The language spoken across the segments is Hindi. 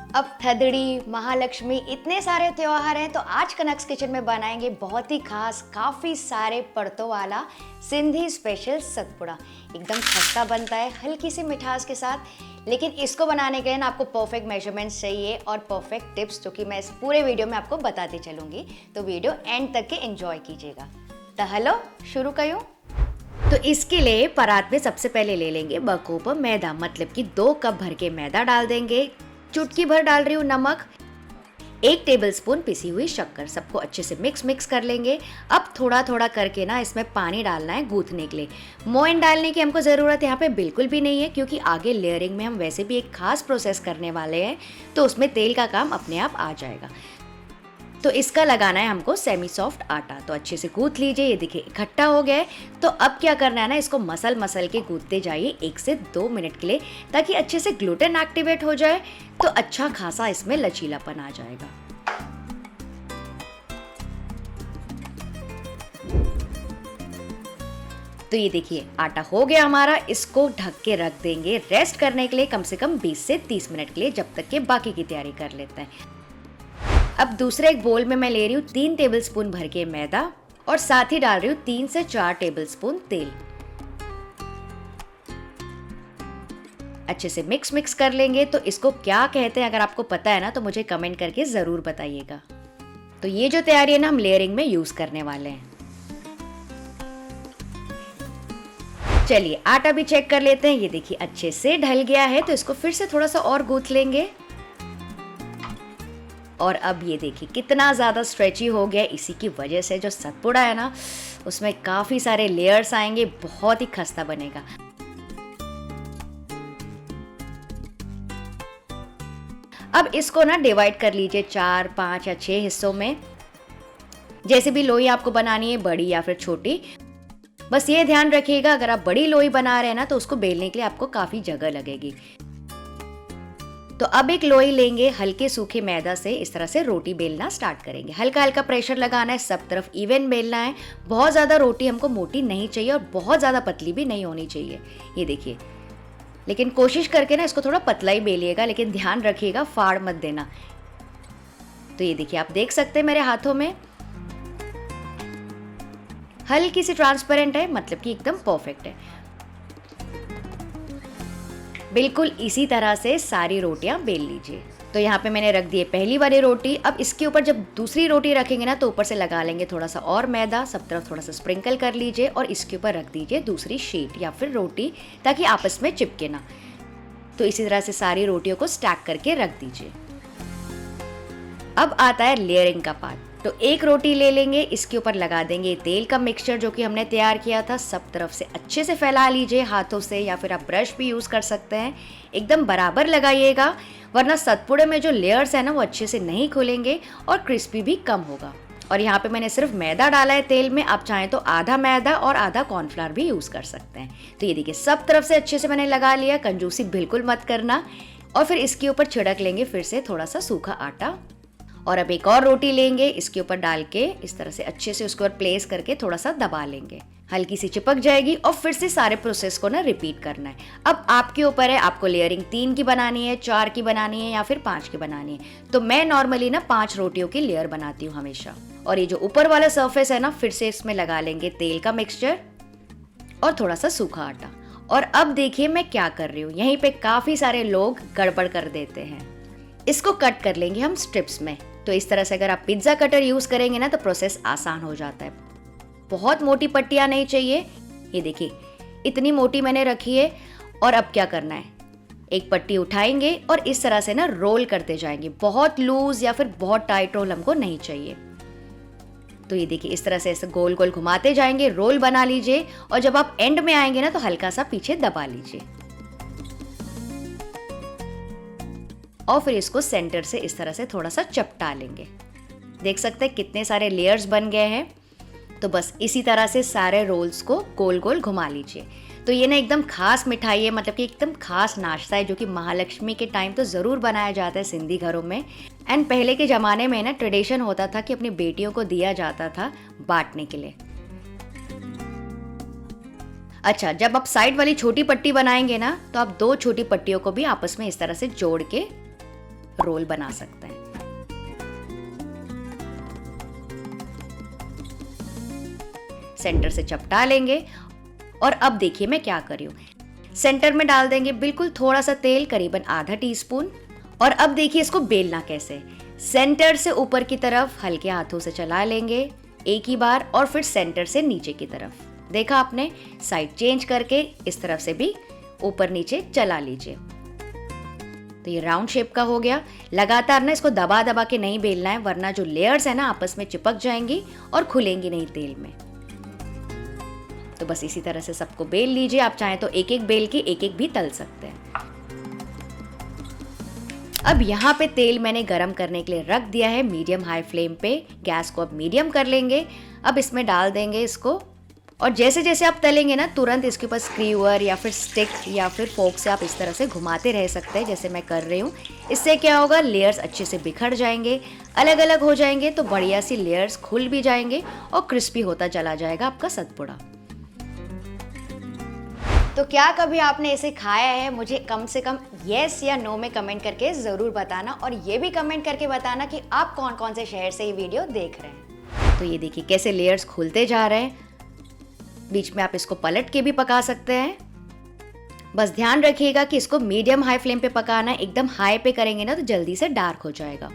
अब थदड़ी, महालक्ष्मी इतने सारे त्योहार हैं तो आज कनक्स किचन में बनाएंगे बहुत ही खास काफ़ी सारे परतों वाला सिंधी स्पेशल सतपुड़ा। एकदम खस्ता बनता है हल्की सी मिठास के साथ। लेकिन इसको बनाने के लिए ना आपको परफेक्ट मेजरमेंट्स चाहिए और परफेक्ट टिप्स जो कि मैं इस पूरे वीडियो में आपको बताती चलूँगी, तो वीडियो एंड तक के एंजॉय कीजिएगा। तो हेलो, शुरू करूँ? तो इसके लिए परात में सबसे पहले ले लेंगे 2 कप मैदा, मतलब कि 2 कप भर के मैदा डाल देंगे। चुटकी भर डाल रही हूँ नमक, 1 टेबलस्पून पिसी हुई शक्कर, सबको अच्छे से मिक्स कर लेंगे। अब थोड़ा थोड़ा करके ना इसमें पानी डालना है गूंथने के लिए। मोइन डालने की हमको ज़रूरत यहाँ पे बिल्कुल भी नहीं है, क्योंकि आगे लेयरिंग में हम वैसे भी एक खास प्रोसेस करने वाले हैं, तो उसमें तेल का काम अपने आप आ जाएगा। तो इसका लगाना है हमको सेमी सॉफ्ट आटा। तो अच्छे से गूंथ लीजिए। ये देखिए इकट्ठा हो गया है। तो अब क्या करना है ना, इसको मसल के गूंथते जाइए 1 से 2 मिनट के लिए, ताकि अच्छे से ग्लूटेन एक्टिवेट हो जाए, तो अच्छा खासा इसमें लचीलापन आ जाएगा। तो ये देखिए आटा हो गया हमारा। इसको ढक के रख देंगे रेस्ट करने के लिए कम से कम 20 से 30 मिनट के लिए, जब तक कि बाकी की तैयारी कर लेते हैं। अब दूसरे एक बोल में मैं ले रही हूँ 3 टेबलस्पून भर के मैदा और साथ ही डाल रही हूँ 3 से 4 टेबलस्पून तेल। अच्छे से मिक्स कर लेंगे। तो इसको क्या कहते हैं, अगर आपको पता है ना तो मुझे कमेंट करके जरूर बताइएगा। तो ये जो तैयारी है ना, हम लेयरिंग में यूज करने वाले हैं। चलिए आटा भी चेक कर लेते हैं। ये देखिए अच्छे से ढल गया है, तो इसको फिर से थोड़ा सा और गूंथ लेंगे। और अब ये देखिए कितना ज़्यादा स्ट्रेची हो गया। इसी की वजह से जो सतपुड़ा है ना, उसमें काफ़ी सारे लेयर्स आएंगे, बहुत ही खस्ता बनेगा। अब इसको ना डिवाइड कर लीजिए 4, 5 या 6 हिस्सों में, जैसे भी लोई आपको बनानी है, बड़ी या फिर छोटी। बस ये ध्यान रखिएगा, अगर आप बड़ी लोई बना रहे हैं ना, तो उसको बेलने के लिए आपको काफ़ी जगह लगेगी। तो अब एक लोई लेंगे, हल्के सूखे मैदा से इस तरह से रोटी बेलना स्टार्ट करेंगे। हल्का हल्का प्रेशर लगाना है, सब तरफ इवन बेलना है। बहुत ज़्यादा रोटी हमको मोटी नहीं चाहिए और बहुत ज़्यादा पतली भी नहीं होनी चाहिए। ये देखिए, लेकिन कोशिश करके ना इसको थोड़ा पतला ही बेलिएगा, लेकिन ध्यान रखिएगा फाड़ मत देना। तो ये देखिए आप देख सकते हैं मेरे हाथों में हल्की सी ट्रांसपेरेंट है, मतलब कि एकदम परफेक्ट है। बिल्कुल इसी तरह से सारी रोटियां बेल लीजिए। तो यहाँ पे मैंने रख दी है पहली वाली रोटी। अब इसके ऊपर जब दूसरी रोटी रखेंगे ना, तो ऊपर से लगा लेंगे थोड़ा सा और मैदा, सब तरफ थोड़ा सा स्प्रिंकल कर लीजिए और इसके ऊपर रख दीजिए दूसरी शीट या फिर रोटी, ताकि आपस में चिपके ना। तो इसी तरह से सारी रोटियों को स्टैक करके रख दीजिए। अब आता है लेयरिंग का पार्ट। तो एक रोटी ले लेंगे, इसके ऊपर लगा देंगे तेल का मिक्सचर जो कि हमने तैयार किया था। सब तरफ से अच्छे से फैला लीजिए हाथों से, या फिर आप ब्रश भी यूज़ कर सकते हैं। एकदम बराबर लगाइएगा, वरना सतपुड़े में जो लेयर्स है ना, वो अच्छे से नहीं खुलेंगे और क्रिस्पी भी कम होगा। और यहाँ पे मैंने सिर्फ मैदा डाला है तेल में, आप चाहें तो आधा मैदा और आधा कॉर्नफ्लावर भी यूज़ कर सकते हैं। तो ये देखिए सब तरफ से अच्छे से मैंने लगा लिया, कंजूसी बिल्कुल मत करना। और फिर इसके ऊपर छिड़क लेंगे फिर से थोड़ा सा सूखा आटा। और अब एक और रोटी लेंगे, इसके ऊपर डाल के इस तरह से अच्छे से उसके ऊपर प्लेस करके थोड़ा सा दबा लेंगे, हल्की सी चिपक जाएगी। और फिर से सारे प्रोसेस को ना रिपीट करना है। अब आपके ऊपर है, आपको लेयरिंग 3 की बनानी है, 4 की बनानी है या फिर 5 की बनानी है। तो मैं नॉर्मली ना 5 रोटियों की लेयर बनाती हूँ हमेशा। और ये जो ऊपर वाला सरफेस है ना, फिर से इसमें लगा लेंगे तेल का मिक्सचर और थोड़ा सा सूखा आटा। और अब देखिए मैं क्या कर रही हूँ, यहीं पे काफी सारे लोग गड़बड़ कर देते हैं। इसको कट कर लेंगे हम स्ट्रिप्स में। तो इस तरह से अगर आप पिज्ज़ा कटर यूज़ करेंगे ना, तो प्रोसेस आसान हो जाता है। बहुत मोटी पट्टियाँ नहीं चाहिए। ये देखिए इतनी मोटी मैंने रखी है। और अब क्या करना है, एक पट्टी उठाएंगे और इस तरह से ना रोल करते जाएंगे। बहुत लूज या फिर बहुत टाइट रोल हमको नहीं चाहिए। तो ये देखिए इस तरह से ऐसे गोल गोल घुमाते जाएंगे, रोल बना लीजिए। और जब आप एंड में आएंगे ना, तो हल्का सा पीछे दबा लीजिए और फिर इसको सेंटर से इस तरह से थोड़ा सा चपटा लेंगे। देख सकते हैं कितने सारे लेयर्स बन गए हैं। तो बस इसी तरह से सारे रोल्स को गोल गोल घुमा लीजिए। तो ये ना एकदम खास मिठाई है, मतलब कि एकदम खास नाश्ता है, जो कि महालक्ष्मी के टाइम तो ज़रूर बनाया जाता है सिंधी घरों में। एंड पहले के ज़माने में ना ट्रेडिशन होता था कि अपनी बेटियों को दिया जाता था बांटने के लिए। अच्छा, जब आप साइड वाली छोटी पट्टी बनाएंगे ना, तो आप 2 छोटी पट्टियों को भी आपस में इस तरह से जोड़ के रोल बना सकते हैं। सेंटर से चपटा लेंगे और अब देखिए मैं क्या कर रही हूँ। सेंटर में डाल देंगे बिल्कुल थोड़ा सा तेल, करीबन आधा टीस्पून। और अब देखिए इसको बेलना कैसे। सेंटर से ऊपर की तरफ हल्के हाथों से चला लेंगे एक ही बार, और फिर सेंटर से नीचे की तरफ। देखा आपने, साइड चेंज करके इस तरफ से भी ऊपर नीचे चला लीजिए। तो ये राउंड शेप का हो गया। लगातार ना इसको दबा दबा के नहीं बेलना है, वरना जो लेयर्स है ना आपस में चिपक जाएंगी और खुलेंगी नहीं तेल में। तो बस इसी तरह से सबको बेल लीजिए। आप चाहें तो एक एक बेल के एक एक भी तल सकते हैं। अब यहाँ पे तेल मैंने गरम करने के लिए रख दिया है मीडियम हाई फ्लेम पे। गैस को अब मीडियम कर लेंगे। अब इसमें डाल देंगे इसको, और जैसे जैसे आप तलेंगे ना तुरंत इसके ऊपर स्क्रीवर या फिर स्टिक या फिर फोक से आप इस तरह से घुमाते रह सकते हैं, जैसे मैं कर रही हूँ। इससे क्या होगा, लेयर्स अच्छे से बिखर जाएंगे, अलग अलग हो जाएंगे, तो बढ़िया सी लेयर्स खुल भी जाएंगे और क्रिस्पी होता चला जाएगा आपका सतपुड़ा। तो क्या कभी आपने इसे खाया है? मुझे कम से कम येस या नो में कमेंट करके ज़रूर बताना, और ये भी कमेंट करके बताना कि आप कौन कौन से शहर से ये वीडियो देख रहे हैं। तो ये देखिए कैसे लेयर्स खुलते जा रहे हैं। बीच में आप इसको पलट के भी पका सकते हैं। बस ध्यान रखिएगा कि इसको मीडियम हाई फ्लेम पे पकाना है। एकदम हाई पे करेंगे ना तो जल्दी से डार्क हो जाएगा।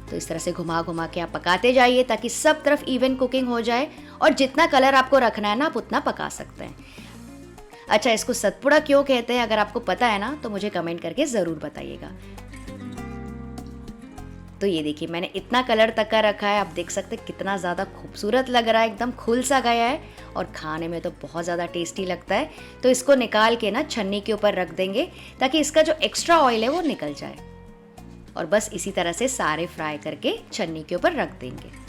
तो इस तरह से घुमा घुमा के आप पकाते जाइए ताकि सब तरफ इवन कुकिंग हो जाए, और जितना कलर आपको रखना है ना आप उतना पका सकते हैं। अच्छा, इसको सतपुड़ा क्यों कहते हैं, अगर आपको पता है ना तो मुझे कमेंट करके ज़रूर बताइएगा। तो ये देखिए मैंने इतना कलर तक का रखा है। आप देख सकते हैं कितना ज़्यादा खूबसूरत लग रहा है, एकदम खुल सा गया है और खाने में तो बहुत ज़्यादा टेस्टी लगता है। तो इसको निकाल के ना छन्नी के ऊपर रख देंगे ताकि इसका जो एक्स्ट्रा ऑयल है वो निकल जाए, और बस इसी तरह से सारे फ्राई करके छन्नी के ऊपर रख देंगे।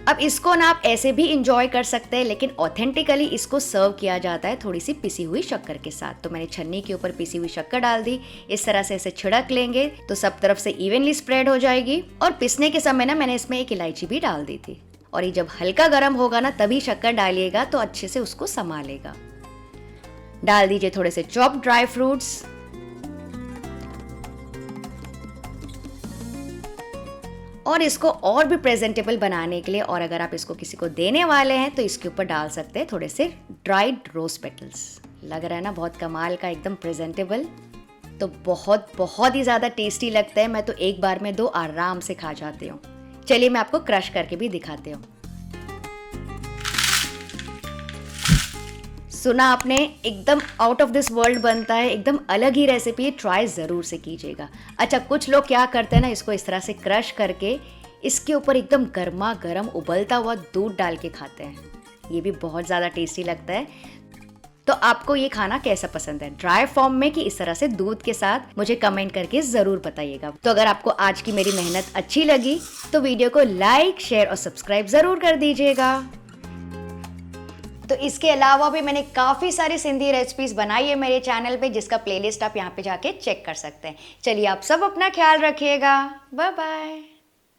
अब इसको ना आप ऐसे भी इंजॉय कर सकते हैं, लेकिन ऑथेंटिकली इसको सर्व किया जाता है थोड़ी सी पिसी हुई शक्कर के साथ। तो मैंने छन्नी के ऊपर पिसी हुई शक्कर डाल दी। इस तरह से इसे छिड़क लेंगे तो सब तरफ से इवनली स्प्रेड हो जाएगी। और पिसने के समय ना मैंने इसमें एक इलायची भी डाल दी थी। और ये जब हल्का गर्म होगा ना तभी शक्कर डालिएगा तो अच्छे से उसको संभालेगा। डाल दीजिए थोड़े से चॉप्ड ड्राई फ्रूट्स, और इसको और भी प्रेजेंटेबल बनाने के लिए, और अगर आप इसको किसी को देने वाले हैं तो इसके ऊपर डाल सकते हैं थोड़े से ड्राइड रोज पेटल्स। लग रहा है ना बहुत कमाल का, एकदम प्रेजेंटेबल। तो बहुत बहुत ही ज़्यादा टेस्टी लगता है। मैं तो एक बार में 2 आराम से खा जाती हूँ। चलिए मैं आपको क्रश करके भी दिखाती हूँ। सुना आपने, एकदम आउट ऑफ दिस वर्ल्ड बनता है, एकदम अलग ही रेसिपी है। ट्राई ज़रूर से कीजिएगा। अच्छा, कुछ लोग क्या करते हैं ना, इसको इस तरह से क्रश करके इसके ऊपर एकदम गर्मा गर्म उबलता हुआ दूध डाल के खाते हैं। ये भी बहुत ज़्यादा टेस्टी लगता है। तो आपको ये खाना कैसा पसंद है, ड्राई फॉर्म में कि इस तरह से दूध के साथ, मुझे कमेंट करके ज़रूर बताइएगा। तो अगर आपको आज की मेरी मेहनत अच्छी लगी तो वीडियो को लाइक, शेयर और सब्सक्राइब ज़रूर कर दीजिएगा। तो इसके अलावा भी मैंने काफ़ी सारी सिंधी रेसिपीज़ बनाई है मेरे चैनल पे, जिसका प्लेलिस्ट आप यहाँ पे जाके चेक कर सकते हैं। चलिए आप सब अपना ख्याल रखिएगा। Bye bye.